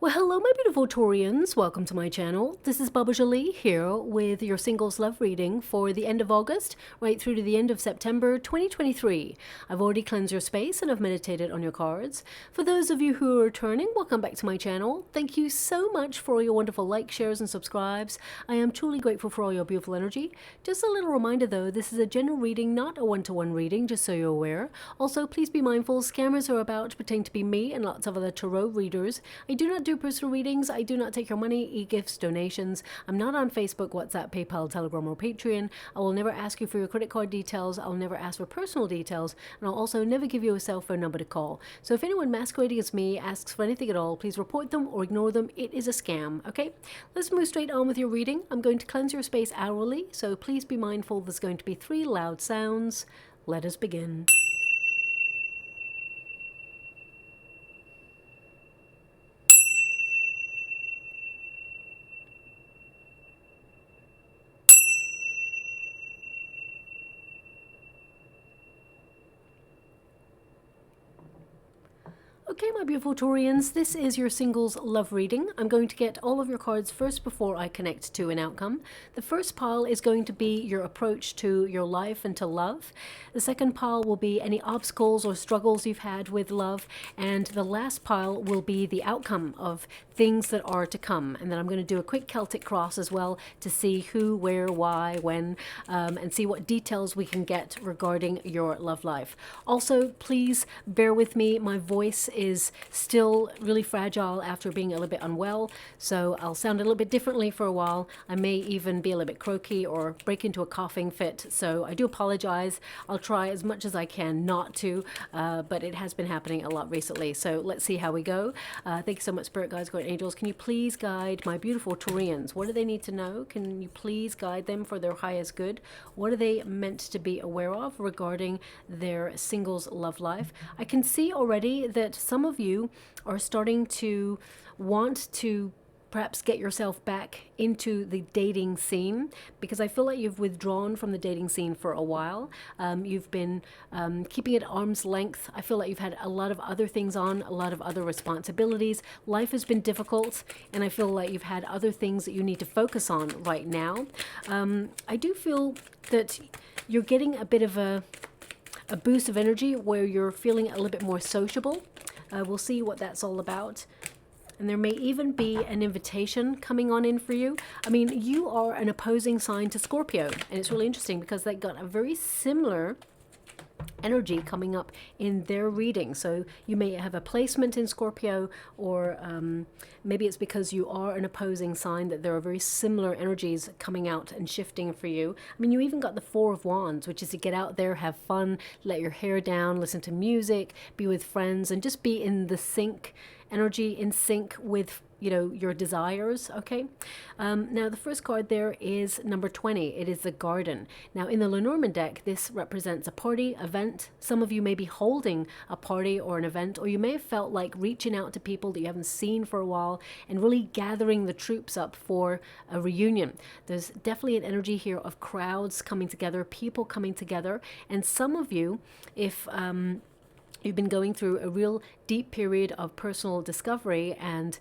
Well, hello, my beautiful Taurians. Welcome to my channel. This is Baba Jolie here with your singles love reading for the end of August right through to the end of September 2023. I've already cleansed your space and I've meditated on your cards. For those of you who are returning, welcome back to my channel. Thank you so much for all your wonderful likes, shares, and subscribes. I am truly grateful for all your beautiful energy. Just a little reminder though, this is a general reading, not a one-to-one reading, just so you're aware. Also, please be mindful, scammers are about to pretend to be me and lots of other tarot readers. I do not do personal readings. I do not take your money, e-gifts, donations. I'm not on Facebook, WhatsApp, PayPal, Telegram, or Patreon. I will never ask you for your credit card details. I'll never ask for personal details. And I'll also never give you a cell phone number to call. So if anyone masquerading as me asks for anything at all, please report them or ignore them. It is a scam, okay? Let's move straight on with your reading. I'm going to cleanse your space hourly, so please be mindful there's going to be 3 loud sounds. Let us begin. Okay, my beautiful Taurians, this is your singles love reading. I'm going to get all of your cards first before I connect to an outcome. The first pile is going to be your approach to your life and to love. The second pile will be any obstacles or struggles you've had with love. And the last pile will be the outcome of things that are to come. And then I'm going to do a quick Celtic cross as well to see who, where, why, when, and see what details we can get regarding your love life. Also, please bear with me. My voice is still really fragile after being a little bit unwell, so I'll sound a little bit differently for a while. I may even be a little bit croaky or break into a coughing fit, so I do apologize. I'll try as much as I can not to, but it has been happening a lot recently, so let's see how we go. Thank you so much, Spirit Guides, Guardian Angels. Can you please guide my beautiful Taurians? What do they need to know? Can you please guide them for their highest good? What are they meant to be aware of regarding their singles love life? I can see already that some of you are starting to want to perhaps get yourself back into the dating scene, because I feel like you've withdrawn from the dating scene for a while. You've been keeping it at arm's length. I feel like you've had a lot of other things on, a lot of other responsibilities. Life has been difficult, and I feel like you've had other things that you need to focus on right now. I do feel that you're getting a bit of a boost of energy where you're feeling a little bit more sociable. We'll see what that's all about. And there may even be an invitation coming on in for you. I mean, you are an opposing sign to Scorpio. And it's really interesting because they got a very similar energy coming up in their reading. So you may have a placement in Scorpio, or maybe it's because you are an opposing sign that there are very similar energies coming out and shifting for you. I mean, you even got the 4 of Wands, which is to get out there, have fun, let your hair down, listen to music, be with friends, and just be in the sync energy, in sync with, you know, your desires. Okay, now the first card there is number 20. It is the Garden. Now in the Lenormand deck, this represents a party, event. Some of you may be holding a party or an event, or you may have felt like reaching out to people that you haven't seen for a while and really gathering the troops up for a reunion. There's definitely an energy here of crowds coming together, people coming together, and some of you, if you've been going through a real deep period of personal discovery and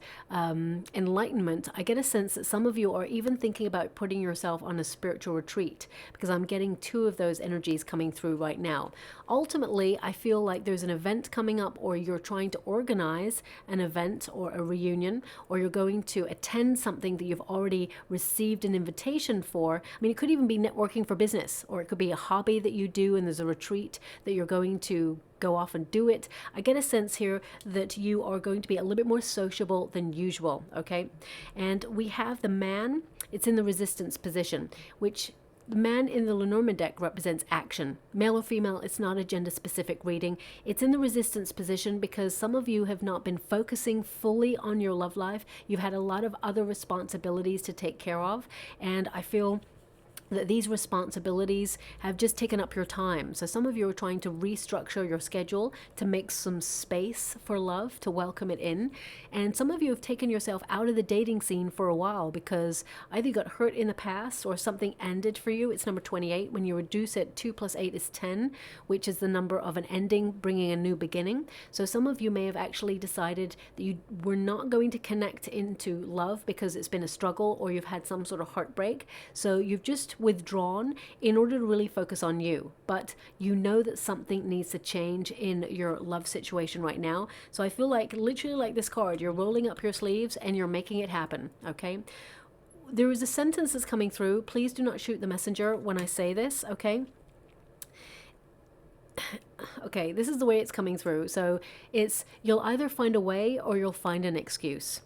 enlightenment, I get a sense that some of you are even thinking about putting yourself on a spiritual retreat, because I'm getting 2 of those energies coming through right now. Ultimately, I feel like there's an event coming up, or you're trying to organize an event or a reunion, or you're going to attend something that you've already received an invitation for. I mean, it could even be networking for business, or it could be a hobby that you do and there's a retreat that you're going to go off and do it. I get a sense here that you are going to be a little bit more sociable than usual, okay? And we have the Man. It's in the resistance position, which the Man in the Lenormand deck represents action. Male or female, it's not a gender-specific reading. It's in the resistance position because some of you have not been focusing fully on your love life. You've had a lot of other responsibilities to take care of, and I feel that these responsibilities have just taken up your time. So some of you are trying to restructure your schedule to make some space for love, to welcome it in. And some of you have taken yourself out of the dating scene for a while because either you got hurt in the past or something ended for you. It's number 28. When you reduce it, 2 plus 8 is 10, which is the number of an ending, bringing a new beginning. So some of you may have actually decided that you were not going to connect into love because it's been a struggle or you've had some sort of heartbreak. So you've just withdrawn in order to really focus on you, but you know that something needs to change in your love situation right now. So I feel like, literally like this card, you're rolling up your sleeves and you're making it happen. Okay, there is a sentence that's coming through. Please do not shoot the messenger when I say this. Okay, this is the way it's coming through. So it's, you'll either find a way or you'll find an excuse.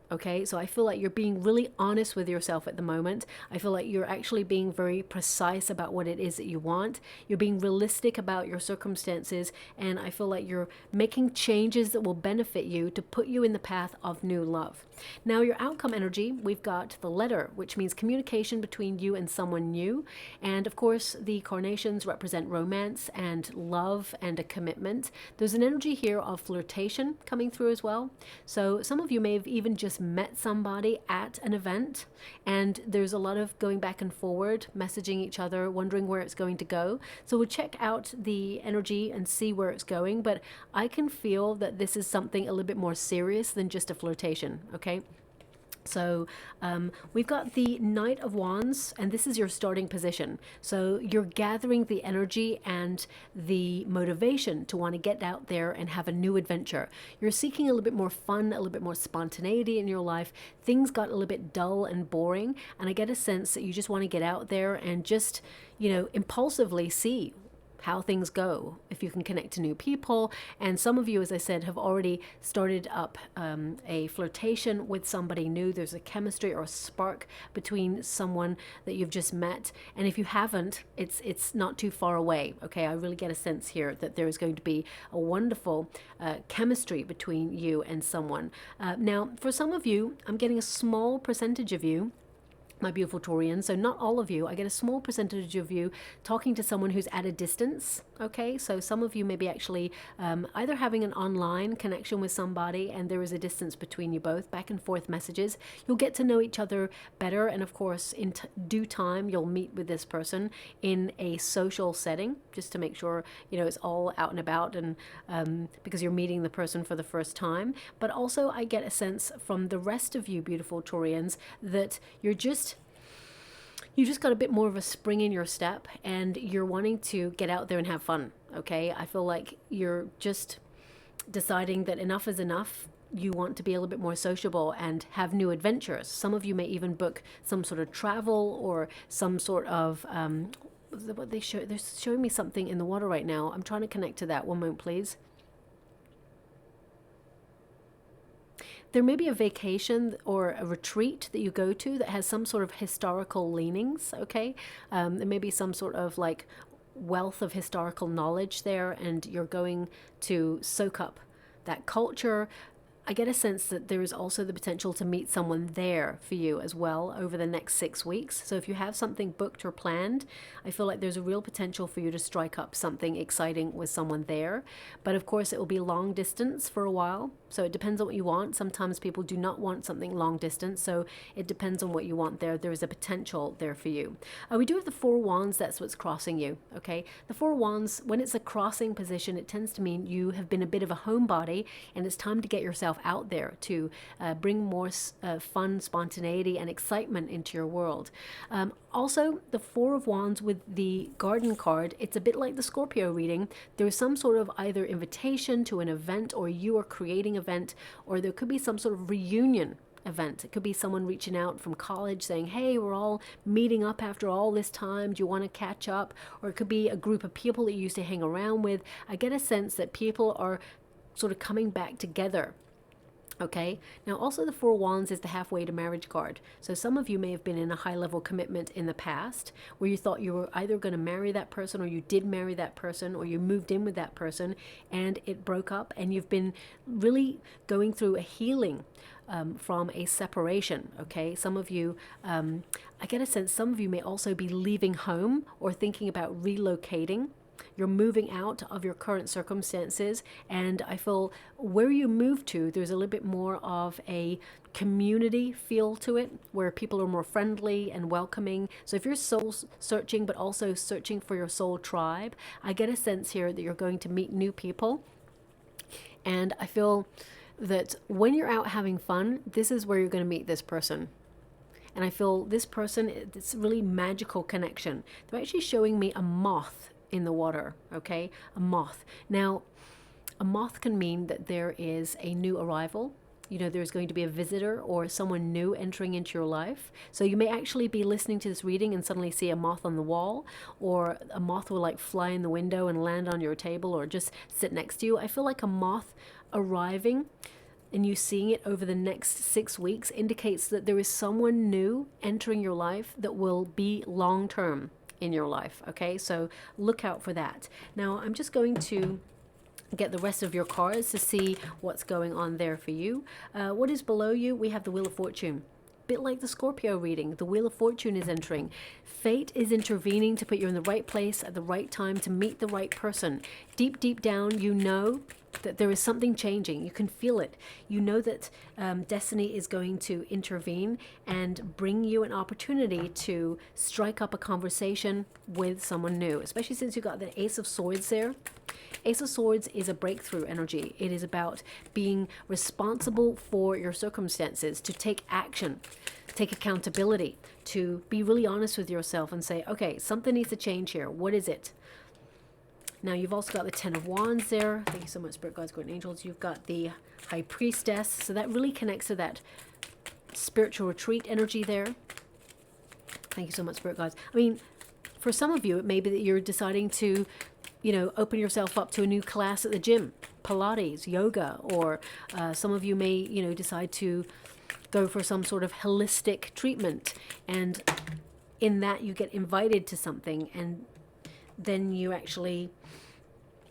Okay, so I feel like you're being really honest with yourself at the moment. I feel like you're actually being very precise about what it is that you want. You're being realistic about your circumstances, and I feel like you're making changes that will benefit you to put you in the path of new love. Now, your outcome energy, we've got the letter, which means communication between you and someone new. And of course, the carnations represent romance and love and a commitment. There's an energy here of flirtation coming through as well. So some of you may have even just met somebody at an event, and there's a lot of going back and forward, messaging each other, wondering where it's going to go. So we'll check out the energy and see where it's going, but I can feel that this is something a little bit more serious than just a flirtation. Okay, so we've got the Knight of Wands, and this is your starting position. So you're gathering the energy and the motivation to want to get out there and have a new adventure. You're seeking a little bit more fun, a little bit more spontaneity in your life. Things got a little bit dull and boring, and I get a sense that you just want to get out there and just, you know, impulsively see how things go, if you can connect to new people. And some of you, as I said, have already started up a flirtation with somebody new. There's a chemistry or a spark between someone that you've just met. And if you haven't, it's not too far away. Okay, I really get a sense here that there is going to be a wonderful chemistry between you and someone. Now, for some of you, I'm getting a small percentage of you, my beautiful Taurians, so not all of you, I get a small percentage of you talking to someone who's at a distance. Okay, so some of you may be actually either having an online connection with somebody and there is a distance between you both, back and forth messages. You'll get to know each other better, and of course in due time you'll meet with this person in a social setting, just to make sure, you know, it's all out and about, and because you're meeting the person for the first time. But also I get a sense from the rest of you beautiful Taurians that you just got a bit more of a spring in your step and you're wanting to get out there and have fun. Okay, I feel like you're just deciding that enough is enough. You want to be a little bit more sociable and have new adventures. Some of you may even book some sort of travel or some sort of what they're showing me something in the water right now. I'm trying to connect to that. One moment, please. There may be a vacation or a retreat that you go to that has some sort of historical leanings, okay? There may be some sort of like wealth of historical knowledge there, and you're going to soak up that culture. I get a sense that there is also the potential to meet someone there for you as well over the next 6 weeks. So if you have something booked or planned, I feel like there's a real potential for you to strike up something exciting with someone there. But of course, it will be long distance for a while. So it depends on what you want. Sometimes people do not want something long distance. So it depends on what you want there. There is a potential there for you. We do have the Four Wands. That's what's crossing you. Okay. The Four Wands, when it's a crossing position, it tends to mean you have been a bit of a homebody and it's time to get yourself out there to bring more fun, spontaneity and excitement into your world. Also, the Four of Wands with the Garden card, it's a bit like the Scorpio reading. There's some sort of either invitation to an event, or you are creating an event, or there could be some sort of reunion event. It could be someone reaching out from college saying, hey, we're all meeting up after all this time. Do you want to catch up? Or it could be a group of people that you used to hang around with. I get a sense that people are sort of coming back together. Okay, now also the Four Wands is the halfway to marriage card. So some of you may have been in a high level commitment in the past where you thought you were either going to marry that person, or you did marry that person, or you moved in with that person and it broke up, and you've been really going through a healing from a separation, okay? Some of you, I get a sense some of you may also be leaving home or thinking about relocating. You're moving out of your current circumstances, and I feel where you move to, there's a little bit more of a community feel to it, where people are more friendly and welcoming. So if you're soul searching, but also searching for your soul tribe, I get a sense here that you're going to meet new people. And I feel that when you're out having fun, this is where you're going to meet this person. And I feel this person, it's a really magical connection. They're actually showing me a moth in the water, okay? A moth. Now, a moth can mean that there is a new arrival. You know, there's going to be a visitor or someone new entering into your life. So you may actually be listening to this reading and suddenly see a moth on the wall, or a moth will like fly in the window and land on your table or just sit next to you. I feel like a moth arriving and you seeing it over the next 6 weeks indicates that there is someone new entering your life that will be long-term in your life, okay? So look out for that. Now, I'm just going to get the rest of your cards to see what's going on there for you. What is below you? We have the Wheel of Fortune. Bit like the Scorpio reading, the Wheel of Fortune is entering. Fate is intervening to put you in the right place at the right time to meet the right person. Deep, deep down, you know that there is something changing. You can feel it. You know that destiny is going to intervene and bring you an opportunity to strike up a conversation with someone new, especially since you got the Ace of Swords there. Ace of Swords is a breakthrough energy. It is about being responsible for your circumstances, to take action, take accountability, to be really honest with yourself and say, okay, something needs to change here. What is it? Now, you've also got the Ten of Wands there. Thank you so much, Spirit Guides, Guardian Angels. You've got the High Priestess. So that really connects to that spiritual retreat energy there. Thank you so much, Spirit Guides. I mean, for some of you, it may be that you're deciding to, you know, open yourself up to a new class at the gym, Pilates, yoga, or some of you may, you know, decide to go for some sort of holistic treatment. And in that, you get invited to something, and then you actually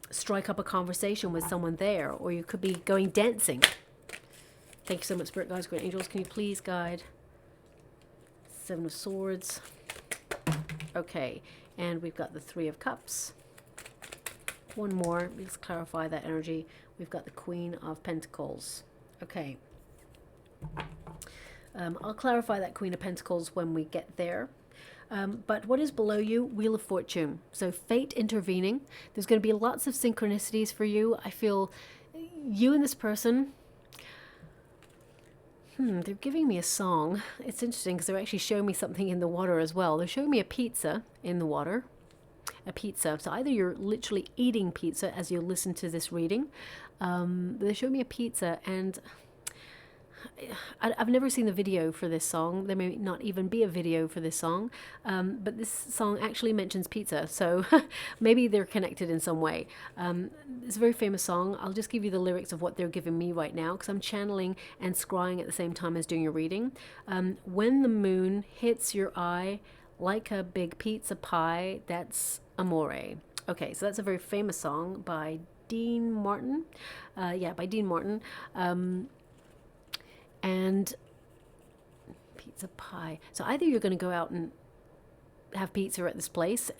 strike up a conversation with someone there, or you could be going dancing. Thank you so much, Spirit Guides, Great Angels. Can you please guide? Seven of Swords. Okay, and we've got the Three of Cups. One more. Let's clarify that energy. We've got the Queen of Pentacles. Okay. I'll clarify that Queen of Pentacles when we get there. But what is below you? Wheel of Fortune. So fate intervening. There's going to be lots of synchronicities for you. I feel you and this person, they're giving me a song. It's interesting because they're actually showing me something in the water as well. They're showing me a pizza in the water. A pizza. So either you're literally eating pizza as you listen to this reading. They showed me a pizza, and I've never seen the video for this song. There may not even be a video for this song, but this song actually mentions pizza, so maybe they're connected in some way. It's a very famous song. I'll just give you the lyrics of what they're giving me right now, because I'm channeling and scrying at the same time as doing your reading. When the moon hits your eye like a big pizza pie, that's Amoré. Okay, so that's a very famous song by Dean Martin. By Dean Martin. And pizza pie. So either you're going to go out and have pizza at this place,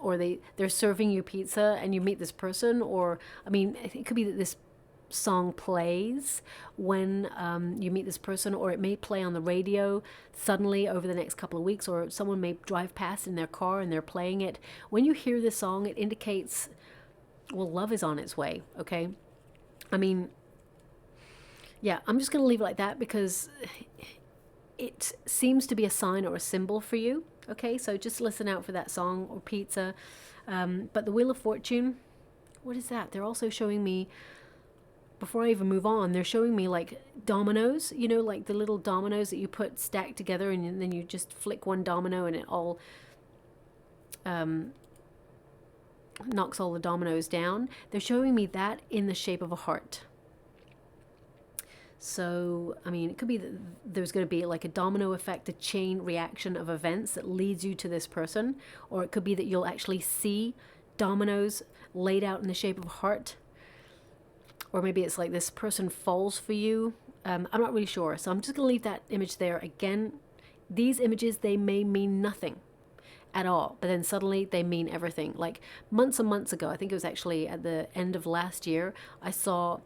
or they're serving you pizza and you meet this person, or I mean, it could be that this song plays when you meet this person, or it may play on the radio suddenly over the next couple of weeks, or someone may drive past in their car and they're playing it. When you hear this song, it indicates, well, love is on its way. Okay, I mean, yeah, I'm just going to leave it like that because it seems to be a sign or a symbol for you. Okay, so just listen out for that song or pizza. But the Wheel of Fortune, what is that? They're also showing me, before I even move on, they're showing me like dominoes, you know, like the little dominoes that you put stacked together, and then you just flick one domino and it all knocks all the dominoes down. They're showing me that in the shape of a heart. So, I mean, it could be that there's going to be like a domino effect, a chain reaction of events that leads you to this person. Or it could be that you'll actually see dominoes laid out in the shape of a heart. Or maybe it's like this person falls for you I'm not really sure. So I'm just going to leave that image there. Again, these images, they may mean nothing at all, but then suddenly they mean everything. Like months and months ago, I think it was actually at the end of last year, I saw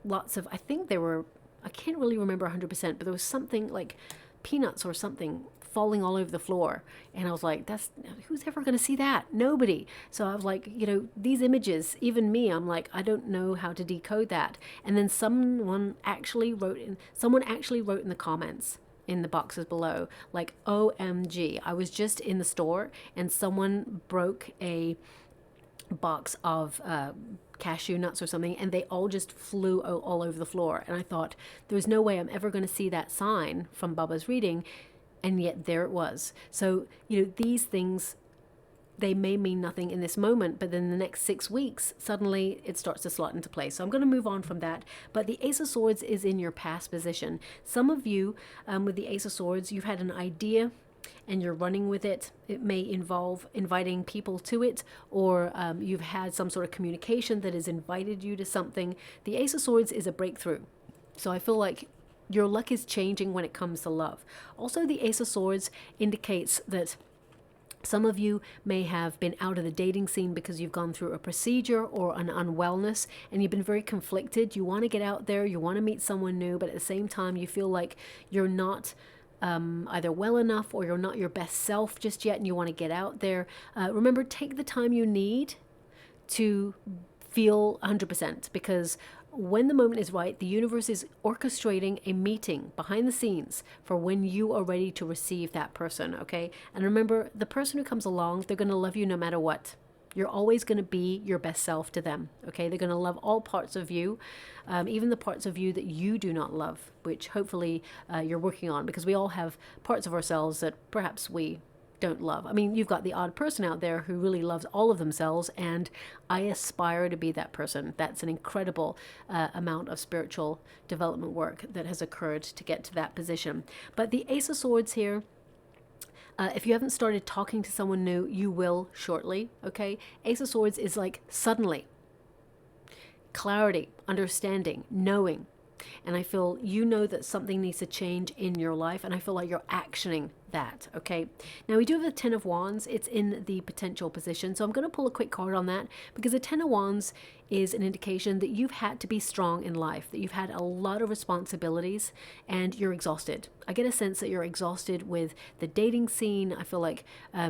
lots of, I think they were, I can't really remember 100%, but there was something like peanuts or something falling all over the floor, and I was like, that's, who's ever going to see that? Nobody. So I was like, you know, these images, even me, I'm like, I don't know how to decode that. And then someone actually wrote in the comments in the boxes below, like, OMG, I was just in the store and someone broke a box of cashew nuts or something, and they all just flew all over the floor. And I thought, there's no way I'm ever going to see that sign from Baba's reading, and yet there it was. So, you know, these things, they may mean nothing in this moment, but then the next 6 weeks, suddenly it starts to slot into place. So I'm going to move on from that. But the Ace of Swords is in your past position. Some of you, with the Ace of Swords, you've had an idea and you're running with it. It may involve inviting people to it, or you've had some sort of communication that has invited you to something. The Ace of Swords is a breakthrough. So I feel like your luck is changing when it comes to love. Also, the Ace of Swords indicates that some of you may have been out of the dating scene because you've gone through a procedure or an unwellness, and you've been very conflicted. You want to get out there, you want to meet someone new, but at the same time you feel like you're not either well enough, or you're not your best self just yet, and you want to get out there. Remember, take the time you need to feel 100%, because when the moment is right, the universe is orchestrating a meeting behind the scenes for when you are ready to receive that person, okay? And remember, the person who comes along, they're going to love you no matter what. You're always going to be your best self to them, okay? They're going to love all parts of you, even the parts of you that you do not love, which hopefully you're working on, because we all have parts of ourselves that perhaps we don't love. I mean, you've got the odd person out there who really loves all of themselves, and I aspire to be that person. That's an incredible amount of spiritual development work that has occurred to get to that position. But the Ace of Swords here, if you haven't started talking to someone new, you will shortly, okay? Ace of Swords is like suddenly. Clarity, understanding, knowing. And I feel you know that something needs to change in your life, and I feel like you're actioning that, okay? Now we do have the Ten of Wands. It's in the potential position, so I'm going to pull a quick card on that, because the Ten of Wands is an indication that you've had to be strong in life, that you've had a lot of responsibilities and you're exhausted. I get a sense that you're exhausted with the dating scene. I feel like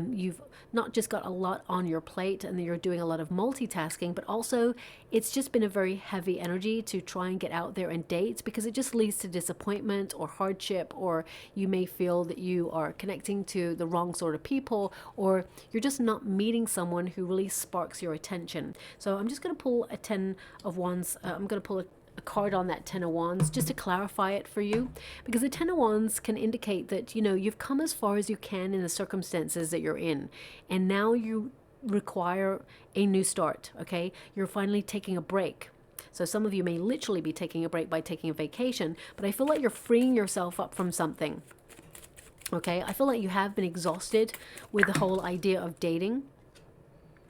you've not just got a lot on your plate and you're doing a lot of multitasking, but also it's just been a very heavy energy to try and get out there and date, because it just leads to disappointment or hardship, or you may feel that you are connecting to the wrong sort of people, or you're just not meeting someone who really sparks your attention. So I'm just going to pull a Ten of Wands. I'm going to pull a card on that Ten of Wands just to clarify it for you, because the Ten of Wands can indicate that, you know, you've come as far as you can in the circumstances that you're in, and now you require a new start, okay? You're finally taking a break. So some of you may literally be taking a break by taking a vacation, but I feel like you're freeing yourself up from something, okay? I feel like you have been exhausted with the whole idea of dating.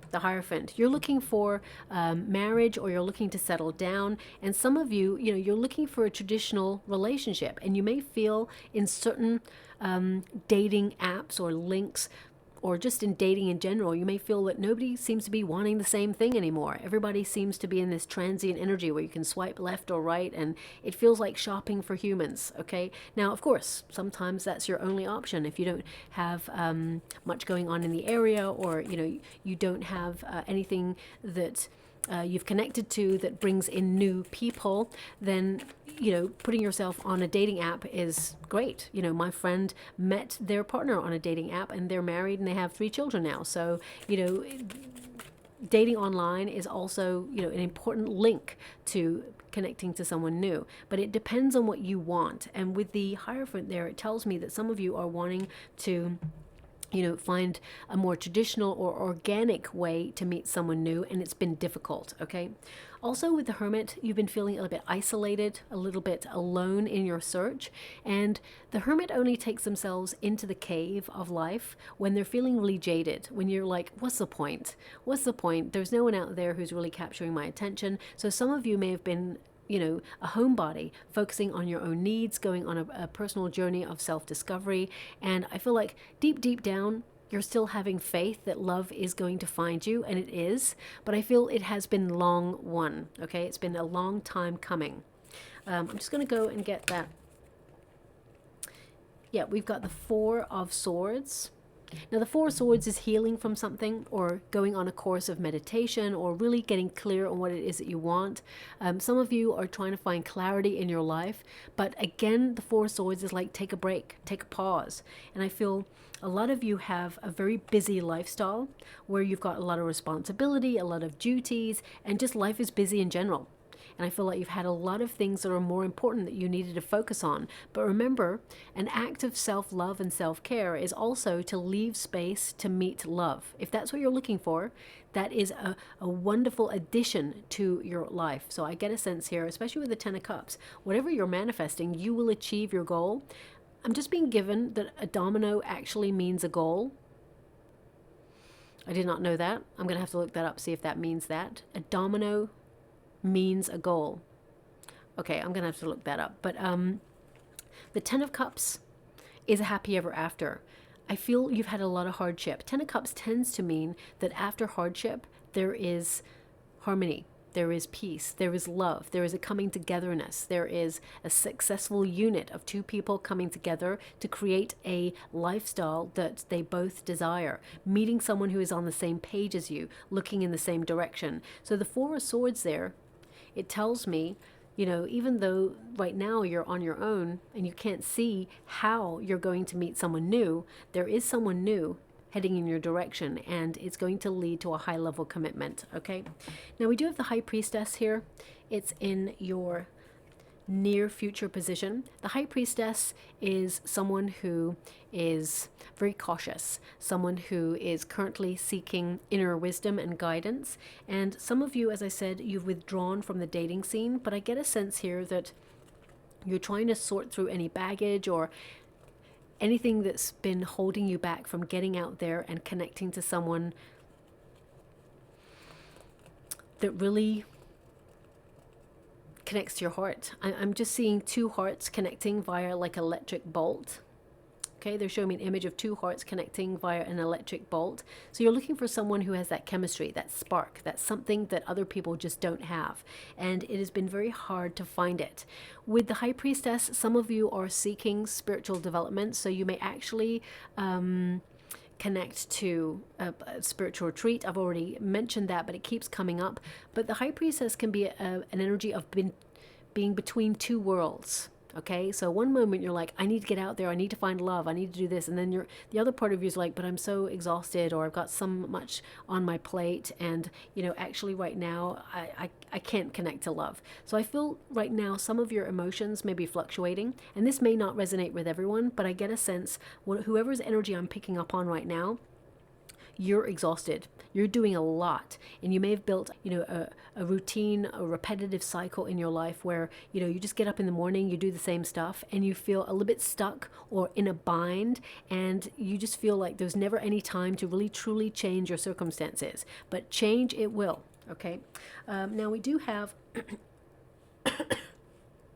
The Hierophant, you're looking for marriage, or you're looking to settle down, and some of you, you know, you're looking for a traditional relationship, and you may feel in certain dating apps or links, or just in dating in general, you may feel that nobody seems to be wanting the same thing anymore. Everybody seems to be in this transient energy where you can swipe left or right, and it feels like shopping for humans, okay? Now, of course, sometimes that's your only option if you don't have much going on in the area, or, you know, you don't have anything that you've connected to that brings in new people, then, you know, putting yourself on a dating app is great. You know, my friend met their partner on a dating app, and they're married and they have 3 children now. So, you know, dating online is also, you know, an important link to connecting to someone new, but it depends on what you want. And with the Hierophant there, it tells me that some of you are wanting to, you know, find a more traditional or organic way to meet someone new, and it's been difficult, okay? Also with the Hermit, you've been feeling a little bit isolated, a little bit alone in your search, and the Hermit only takes themselves into the cave of life when they're feeling really jaded, when you're like, what's the point? What's the point? There's no one out there who's really capturing my attention. So some of you may have been, you know, a homebody, focusing on your own needs, going on a personal journey of self-discovery. And I feel like deep down, you're still having faith that love is going to find you, and it is, but I feel it has been long won, okay? It's been a long time coming. I'm just going to go and get that. Yeah, we've got the Four of Swords. Now, the Four of Swords is healing from something, or going on a course of meditation, or really getting clear on what it is that you want. Some of you are trying to find clarity in your life, but again, the Four of Swords is like, take a break, take a pause. And I feel a lot of you have a very busy lifestyle where you've got a lot of responsibility, a lot of duties, and just life is busy in general. And I feel like you've had a lot of things that are more important that you needed to focus on. But remember, an act of self-love and self-care is also to leave space to meet love. If that's what you're looking for, that is a wonderful addition to your life. So I get a sense here, especially with the Ten of Cups, whatever you're manifesting, you will achieve your goal. I'm just being given that a domino actually means a goal. I did not know that. I'm going to have to look that up, see if that means that. A domino means a goal. Okay, I'm gonna have to look that up. But the Ten of Cups is a happy ever after. I feel you've had a lot of hardship. Ten of Cups tends to mean that after hardship there is harmony, there is peace, there is love, there is a coming togetherness, there is a successful unit of two people coming together to create a lifestyle that they both desire, meeting someone who is on the same page as you, looking in the same direction. So the Four of Swords there, it tells me, you know, even though right now you're on your own and you can't see how you're going to meet someone new, there is someone new heading in your direction, and it's going to lead to a high level commitment. Okay, now we do have the High Priestess here. It's in your near future position. The High Priestess is someone who is very cautious, someone who is currently seeking inner wisdom and guidance. And some of you, as I said, you've withdrawn from the dating scene, but I get a sense here that you're trying to sort through any baggage or anything that's been holding you back from getting out there and connecting to someone that really connects to your heart. I'm just seeing two hearts connecting via like electric bolt. Okay, they're showing me an image of two hearts connecting via an electric bolt. So you're looking for someone who has that chemistry, that spark, that's something that other people just don't have. And it has been very hard to find it. With the High Priestess, some of you are seeking spiritual development, so you may actually connect to a spiritual retreat. I've already mentioned that, but it keeps coming up. But the High Priestess can be an energy of being between two worlds. Okay, so one moment you're like, I need to get out there, I need to find love, I need to do this, and then the other part of you is like, but I'm so exhausted, or I've got so much on my plate, and you know, actually right now I can't connect to love. So I feel right now some of your emotions may be fluctuating, and this may not resonate with everyone, but I get a sense, whoever's energy I'm picking up on right now, you're exhausted, you're doing a lot, and you may have built, you know, a routine, a repetitive cycle in your life where, you know, you just get up in the morning, you do the same stuff, and you feel a little bit stuck or in a bind, and you just feel like there's never any time to really truly change your circumstances. But change it will. Okay, now we do have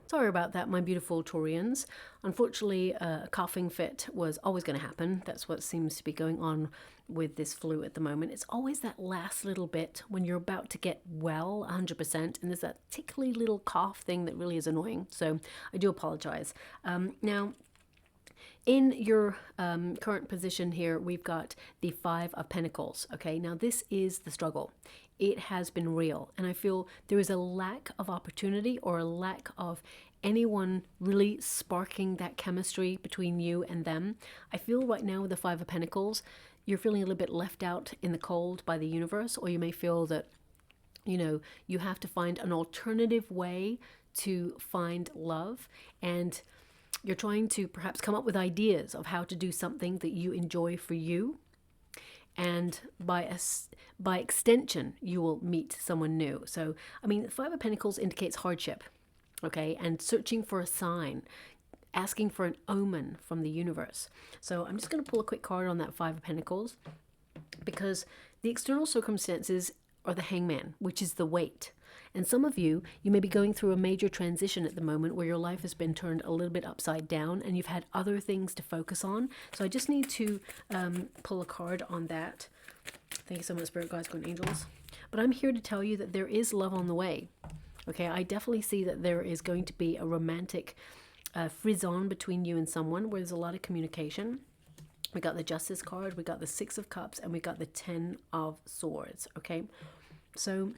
sorry about that, my beautiful Taurians. Unfortunately, a coughing fit was always going to happen. That's what seems to be going on with this flu at the moment. It's always that last little bit when you're about to get well 100%, and there's that tickly little cough thing that really is annoying. So I do apologize. Now, in your current position here, we've got the Five of Pentacles. Okay, now this is the struggle. It has been real, and I feel there is a lack of opportunity or a lack of anyone really sparking that chemistry between you and them. I feel right now with the Five of Pentacles, you're feeling a little bit left out in the cold by the universe, or you may feel that, you know, you have to find an alternative way to find love, and you're trying to perhaps come up with ideas of how to do something that you enjoy for you. And by extension, you will meet someone new. So, I mean, the Five of Pentacles indicates hardship, okay, and searching for a sign, asking for an omen from the universe. So I'm just going to pull a quick card on that Five of Pentacles, because the external circumstances are the Hangman, which is the weight. And some of you, you may be going through a major transition at the moment where your life has been turned a little bit upside down and you've had other things to focus on. So I just need to pull a card on that. Thank you so much, Spirit Guides, Guardian Angels. But I'm here to tell you that there is love on the way. Okay, I definitely see that there is going to be a romantic frisson between you and someone where there's a lot of communication. We got the Justice card, we got the Six of Cups, and we got the Ten of Swords, okay? So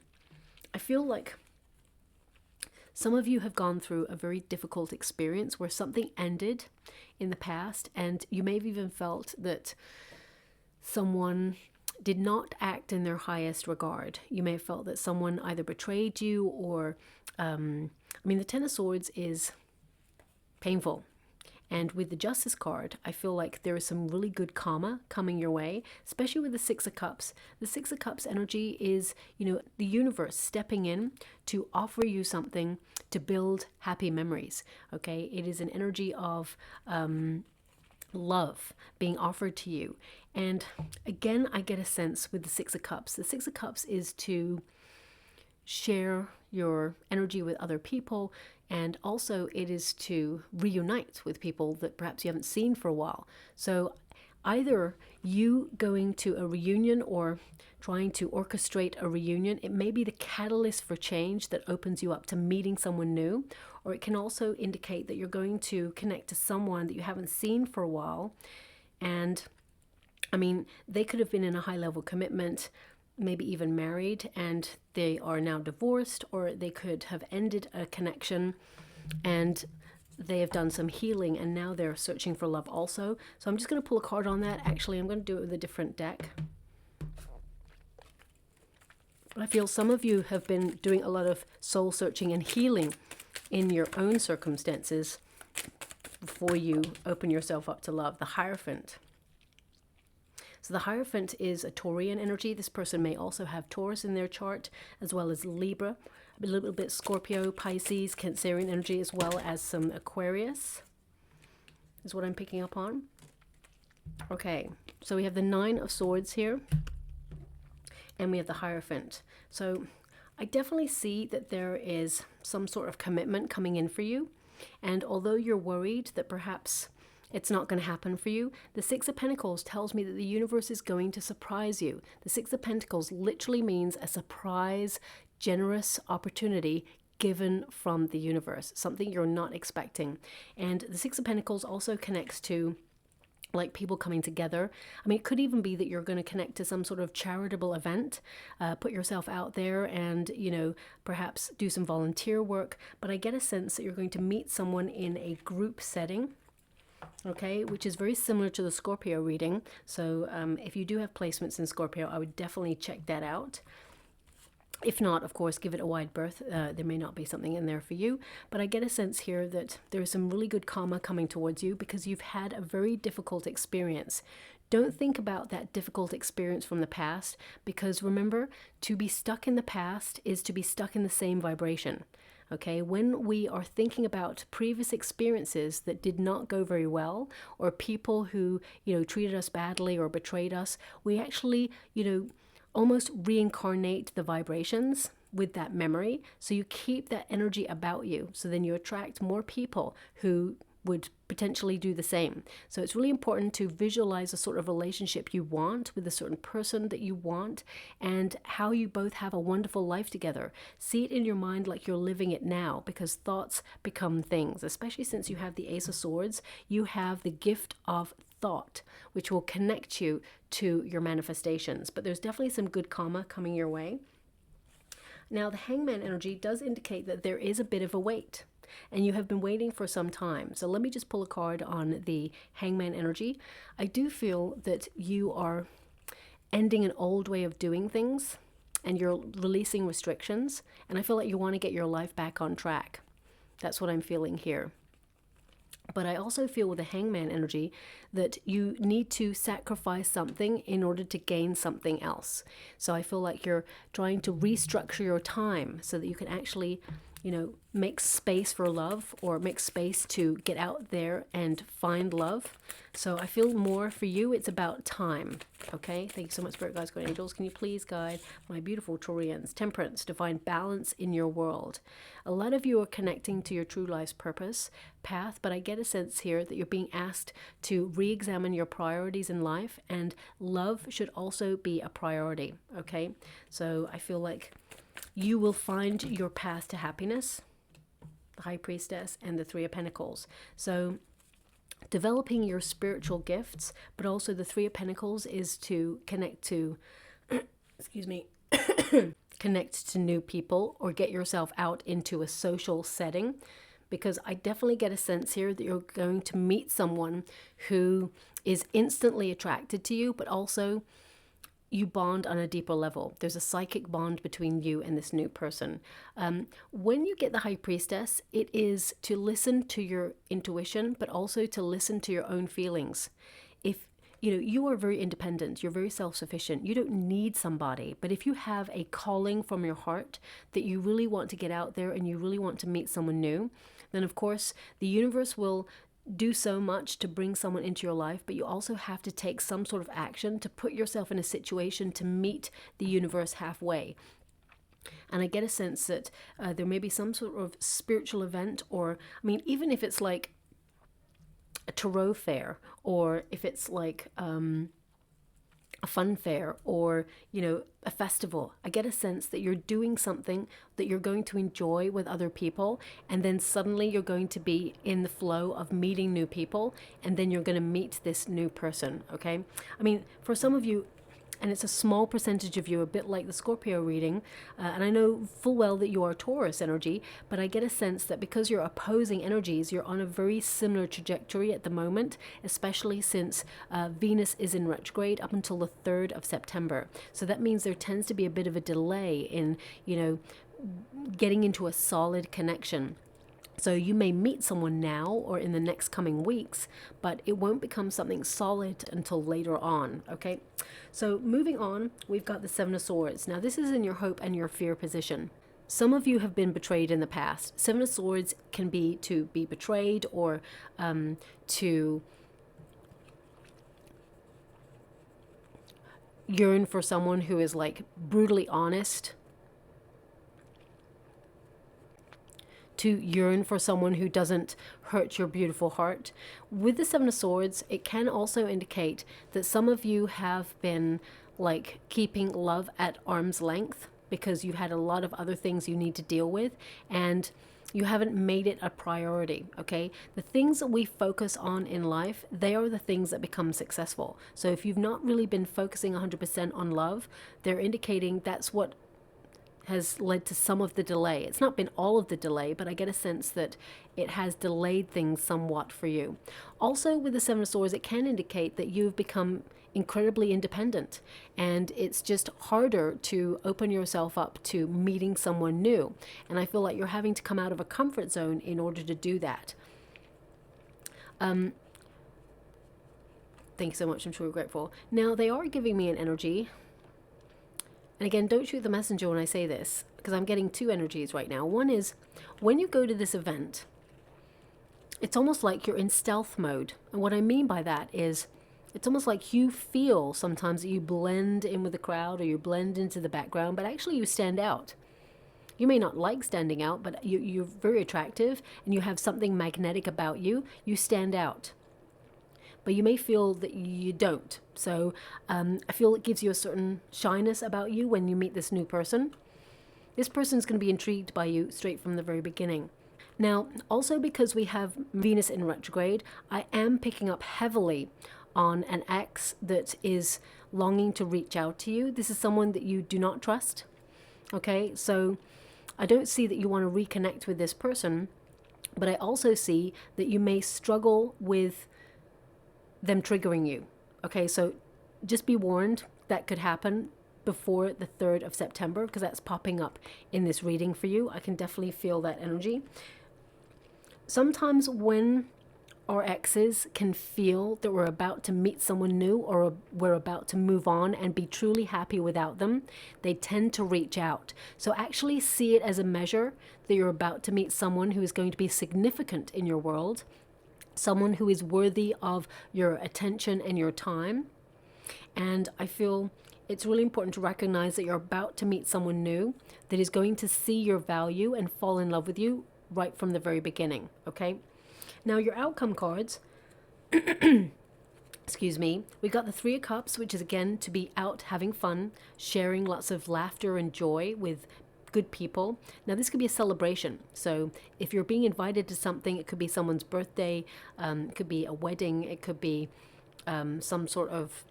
I feel like some of you have gone through a very difficult experience where something ended in the past, and you may have even felt that someone did not act in their highest regard. You may have felt that someone either betrayed you or, I mean, the Ten of Swords is painful. And with the Justice card, I feel like there is some really good karma coming your way, especially with the Six of Cups. The Six of Cups energy is, you know, the universe stepping in to offer you something to build happy memories, okay? It is an energy of love being offered to you. And again, I get a sense with the Six of Cups. The Six of Cups is to share your energy with other people, and also it is to reunite with people that perhaps you haven't seen for a while. So either you going to a reunion or trying to orchestrate a reunion, it may be the catalyst for change that opens you up to meeting someone new, or it can also indicate that you're going to connect to someone that you haven't seen for a while. And I mean, they could have been in a high-level commitment, maybe even married, and they are now divorced, or they could have ended a connection and they have done some healing and now they're searching for love also. So I'm just going to pull a card on that. Actually, I'm going to do it with a different deck. I feel some of you have been doing a lot of soul searching and healing in your own circumstances before you open yourself up to love. The Hierophant. So the Hierophant is a Taurian energy. This person may also have Taurus in their chart, as well as Libra, a little bit Scorpio, Pisces, Cancerian energy, as well as some Aquarius, is what I'm picking up on. Okay, so we have the Nine of Swords here, and we have the Hierophant. So I definitely see that there is some sort of commitment coming in for you. And although you're worried that perhaps it's not going to happen for you, the Six of Pentacles tells me that the universe is going to surprise you. The Six of Pentacles literally means a surprise, generous opportunity given from the universe, something you're not expecting. And the Six of Pentacles also connects to like people coming together. I mean, it could even be that you're going to connect to some sort of charitable event, put yourself out there and, you know, perhaps do some volunteer work. But I get a sense that you're going to meet someone in a group setting, okay, which is very similar to the Scorpio reading. So if you do have placements in Scorpio, I would definitely check that out. If not, of course, give it a wide berth. There may not be something in there for you, but I get a sense here that there is some really good karma coming towards you because you've had a very difficult experience. Don't think about that difficult experience from the past, because remember, to be stuck in the past is to be stuck in the same vibration. Okay, when we are thinking about previous experiences that did not go very well, or people who, you know, treated us badly or betrayed us, we actually, you know, almost reincarnate the vibrations with that memory. So you keep that energy about you. So then you attract more people who would potentially do the same. So it's really important to visualize the sort of relationship you want with a certain person that you want, and how you both have a wonderful life together. See it in your mind like you're living it now, because thoughts become things. Especially since you have the Ace of Swords, you have the gift of thought, which will connect you to your manifestations. But there's definitely some good karma coming your way. Now, the Hangman energy does indicate that there is a bit of a wait, and you have been waiting for some time. So let me just pull a card on the Hangman energy. I do feel that you are ending an old way of doing things, and you're releasing restrictions, and I feel like you want to get your life back on track. That's what I'm feeling here. But I also feel with the Hangman energy that you need to sacrifice something in order to gain something else. So I feel like you're trying to restructure your time so that you can actually, you know, make space for love, or make space to get out there and find love. So I feel more for you, it's about time. Okay, thank you so much, Spirit Guides, Guardian Angels. Can you please guide my beautiful Taurians? Temperance, to find balance in your world. A lot of you are connecting to your true life's purpose path, but I get a sense here that you're being asked to re-examine your priorities in life, and love should also be a priority. Okay, so I feel like you will find your path to happiness, the High Priestess and the Three of Pentacles. So developing your spiritual gifts, but also the Three of Pentacles is to connect to, excuse me, connect to new people, or get yourself out into a social setting, because I definitely get a sense here that you're going to meet someone who is instantly attracted to you, but also you bond on a deeper level. There's a psychic bond between you and this new person. When you get the High Priestess, it is to listen to your intuition, but also to listen to your own feelings. If you know, you are very independent, you're very self-sufficient, you don't need somebody. But if you have a calling from your heart that you really want to get out there and you really want to meet someone new, then of course the universe will do so much to bring someone into your life, but you also have to take some sort of action to put yourself in a situation to meet the universe halfway. And I get a sense that there may be some sort of spiritual event, or, I mean, even if it's like a tarot fair, or if it's like a fun fair, or, you know, a festival. I get a sense that you're doing something that you're going to enjoy with other people, and then suddenly you're going to be in the flow of meeting new people, and then you're going to meet this new person. Okay, I mean, for some of you, and it's a small percentage of you, a bit like the Scorpio reading, and I know full well that you are Taurus energy, but I get a sense that because you're opposing energies, you're on a very similar trajectory at the moment, especially since Venus is in retrograde up until the 3rd of September. So that means there tends to be a bit of a delay in, you know, getting into a solid connection. So you may meet someone now or in the next coming weeks, but it won't become something solid until later on, okay? So moving on, we've got the Seven of Swords. Now this is in your hope and your fear position. Some of you have been betrayed in the past. Seven of Swords can be to be betrayed, or to yearn for someone who is like brutally honest, to yearn for someone who doesn't hurt your beautiful heart. With the Seven of Swords, it can also indicate that some of you have been like keeping love at arm's length because you had a lot of other things you need to deal with, and you haven't made it a priority, okay? The things that we focus on in life, they are the things that become successful. So if you've not really been focusing 100% on love, they're indicating that's what has led to some of the delay. It's not been all of the delay, but I get a sense that it has delayed things somewhat for you. Also with the Seven of Swords, it can indicate that you've become incredibly independent, and it's just harder to open yourself up to meeting someone new. And I feel like you're having to come out of a comfort zone in order to do that. Thank you so much. I'm truly grateful. Now they are giving me an energy. And again, don't shoot the messenger when I say this, because I'm getting two energies right now. One is, when you go to this event, it's almost like you're in stealth mode. And what I mean by that is, it's almost like you feel sometimes that you blend in with the crowd, or you blend into the background, but actually you stand out. You may not like standing out, but you're very attractive, and you have something magnetic about you. You stand out. But you may feel that you don't. So I feel it gives you a certain shyness about you when you meet this new person. This person's going to be intrigued by you straight from the very beginning. Now, also because we have Venus in retrograde, I am picking up heavily on an ex that is longing to reach out to you. This is someone that you do not trust. Okay, so I don't see that you want to reconnect with this person, but I also see that you may struggle with them triggering you. Okay, so just be warned, that could happen before the 3rd of September, because that's popping up in this reading for you. I can definitely feel that energy. Sometimes when our exes can feel that we're about to meet someone new, or we're about to move on and be truly happy without them, they tend to reach out. So actually see it as a measure that you're about to meet someone who is going to be significant in your world, someone who is worthy of your attention and your time. And I feel it's really important to recognize that you're about to meet someone new that is going to see your value and fall in love with you right from the very beginning, okay? Now your outcome cards, excuse me, we got the Three of Cups, which is again to be out having fun, sharing lots of laughter and joy with good people. Now this could be a celebration. So if you're being invited to something, it could be someone's birthday, it could be a wedding, it could be some sort of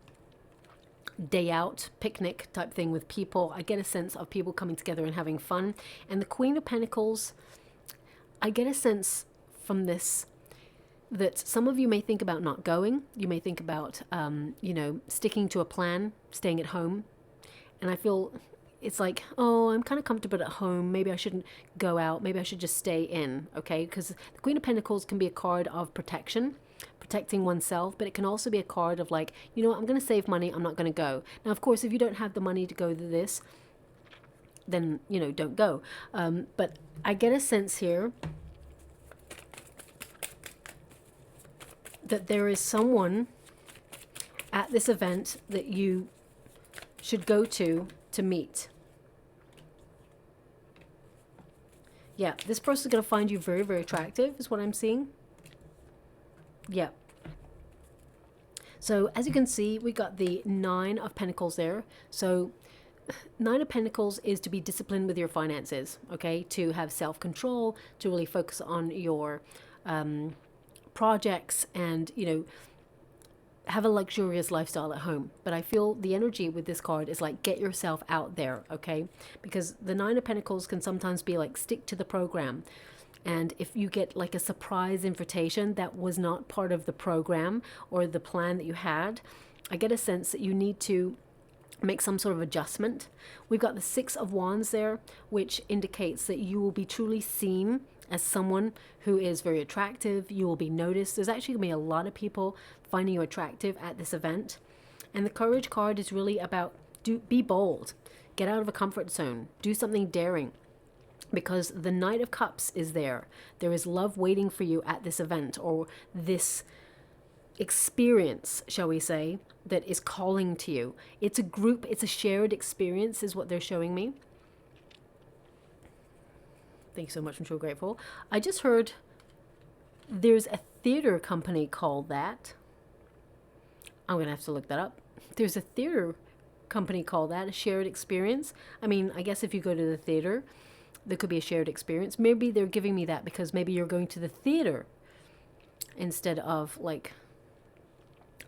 day out picnic type thing with people. I get a sense of people coming together and having fun. And the Queen of Pentacles, I get a sense from this that some of you may think about not going. You may think about, sticking to a plan, staying at home. And I feel it's like, oh, I'm kind of comfortable at home. Maybe I shouldn't go out. Maybe I should just stay in, okay? Because the Queen of Pentacles can be a card of protection, protecting oneself, but it can also be a card of like, you know what, I'm going to save money. I'm not going to go. Now, of course, if you don't have the money to go to this, then, don't go. But I get a sense here that there is someone at this event that you should go to meet. Yeah, this person is going to find you very, very attractive is what I'm seeing. Yeah. So as you can see, we got the Nine of Pentacles there. So Nine of Pentacles is to be disciplined with your finances, okay? To have self-control, to really focus on your projects and, have a luxurious lifestyle at home. But I feel the energy with this card is like, get yourself out there, okay? Because the Nine of Pentacles can sometimes be like, stick to the program. And if you get like a surprise invitation that was not part of the program or the plan that you had, I get a sense that you need to make some sort of adjustment. We've got the Six of Wands there, which indicates that you will be truly seen as someone who is very attractive. You will be noticed. There's actually going to be a lot of people finding you attractive at this event. And the Courage card is really about be bold, get out of a comfort zone, do something daring, because the Knight of Cups is there. There is love waiting for you at this event, or this experience, shall we say, that is calling to you. It's a group, it's a shared experience is what they're showing me. Thank you so much. I'm so grateful. I just heard there's a theater company called that. I'm going to have to look that up. There's a theater company called that, a shared experience. I mean, I guess if you go to the theater, there could be a shared experience. Maybe they're giving me that because maybe you're going to the theater instead of like,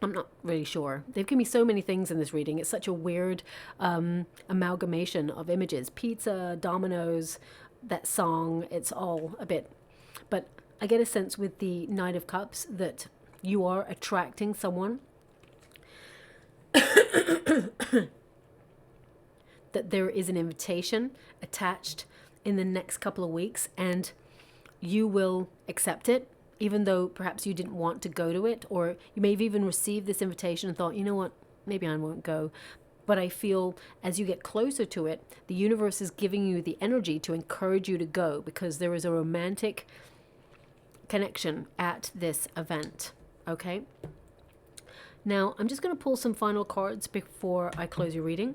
I'm not really sure. They've given me so many things in this reading. It's such a weird amalgamation of images. Pizza, dominoes, that song, it's all a bit. But I get a sense with the Knight of Cups that you are attracting someone. That there is an invitation attached in the next couple of weeks, and you will accept it, even though perhaps you didn't want to go to it, or you may have even received this invitation and thought, you know what, maybe I won't go. But I feel as you get closer to it, the universe is giving you the energy to encourage you to go, because there is a romantic connection at this event, okay? Now, I'm just going to pull some final cards before I close your reading.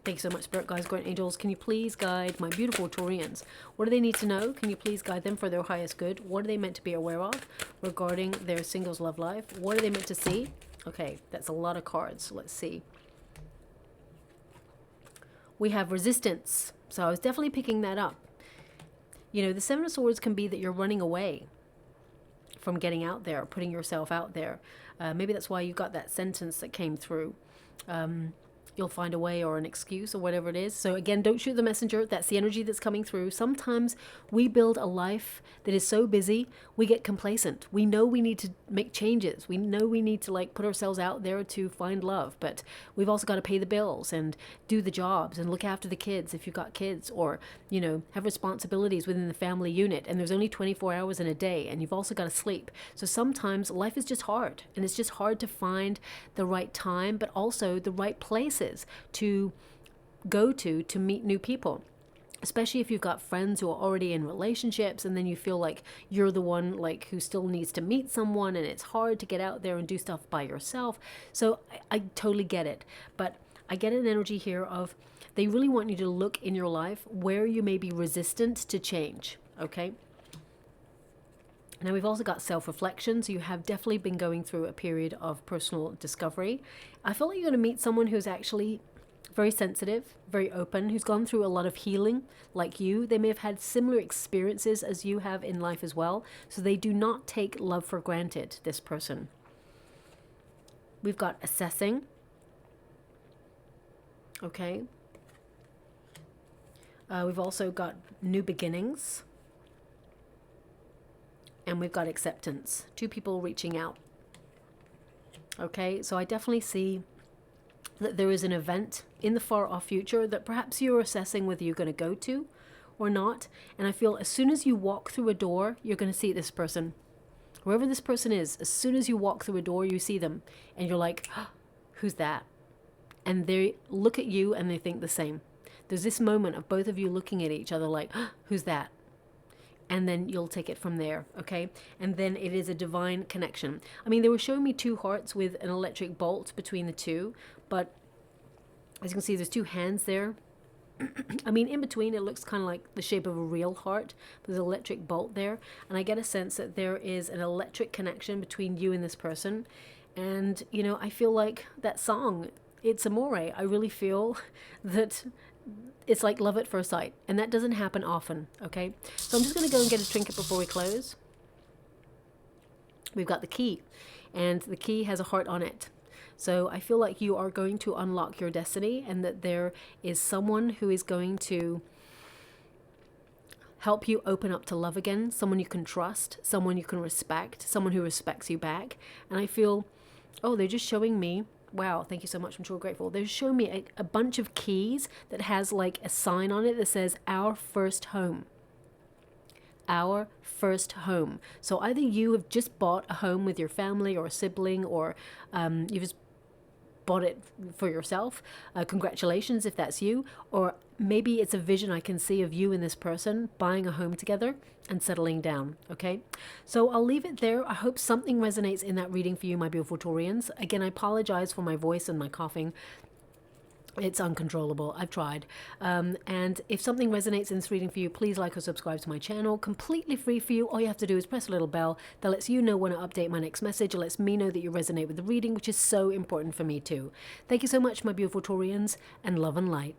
Thank you so much, Spirit Guides, Guardian Angels. Can you please guide my beautiful Taurians? What do they need to know? Can you please guide them for their highest good? What are they meant to be aware of regarding their singles love life? What are they meant to see? Okay, that's a lot of cards. Let's see. We have resistance. So I was definitely picking that up. You know, the Seven of Swords can be that you're running away from getting out there, putting yourself out there. Maybe that's why you got that sentence that came through. you'll find a way or an excuse or whatever it is. So again, don't shoot the messenger. That's the energy that's coming through. Sometimes we build a life that is so busy, we get complacent. We know we need to make changes. We know we need to like put ourselves out there to find love, but we've also got to pay the bills and do the jobs and look after the kids if you've got kids, or, you know, have responsibilities within the family unit. And there's only 24 hours in a day, and you've also got to sleep. So sometimes life is just hard, and it's just hard to find the right time, but also the right places to go to meet new people, especially if you've got friends who are already in relationships, and then you feel like you're the one like who still needs to meet someone, and it's hard to get out there and do stuff by yourself. So I totally get it, but I get an energy here of they really want you to look in your life where you may be resistant to change. Okay, now we've also got self-reflection, so you have definitely been going through a period of personal discovery. I feel like you're going to meet someone who's actually very sensitive, very open, who's gone through a lot of healing like you. They may have had similar experiences as you have in life as well, so they do not take love for granted, this person. We've got assessing. Okay. We've also got new beginnings. And we've got acceptance. Two people reaching out. Okay, so I definitely see that there is an event in the far off future that perhaps you're assessing whether you're going to go to or not. And I feel as soon as you walk through a door, you're going to see this person. Whoever this person is, as soon as you walk through a door, you see them. And you're like, oh, who's that? And they look at you and they think the same. There's this moment of both of you looking at each other like, oh, who's that? And then you'll take it from there, okay? And then it is a divine connection. I mean, they were showing me two hearts with an electric bolt between the two, but as you can see, there's two hands there. I mean, in between, it looks kind of like the shape of a real heart. There's an electric bolt there, and I get a sense that there is an electric connection between you and this person. And, you know, I feel like that song, it's Amoré. I really feel that it's like love at first sight, and that doesn't happen often, okay? So I'm just going to go and get a trinket before we close. We've got the key, and the key has a heart on it. So I feel like you are going to unlock your destiny, and that there is someone who is going to help you open up to love again, someone you can trust, someone you can respect, someone who respects you back. And I feel, oh, they're just showing me, wow, thank you so much, I'm so grateful. They're showing me a bunch of keys that has like a sign on it that says our first home. Our first home. So either you have just bought a home with your family or a sibling, or you've just bought it for yourself. Congratulations if that's you. Or maybe it's a vision I can see of you and this person buying a home together and settling down, okay? So I'll leave it there. I hope something resonates in that reading for you, my beautiful Taurians. Again, I apologize for my voice and my coughing. It's uncontrollable. I've tried. And if something resonates in this reading for you, please like or subscribe to my channel. Completely free for you. All you have to do is press a little bell that lets you know when I update my next message. It lets me know that you resonate with the reading, which is so important for me too. Thank you so much, my beautiful Taurians, and love and light.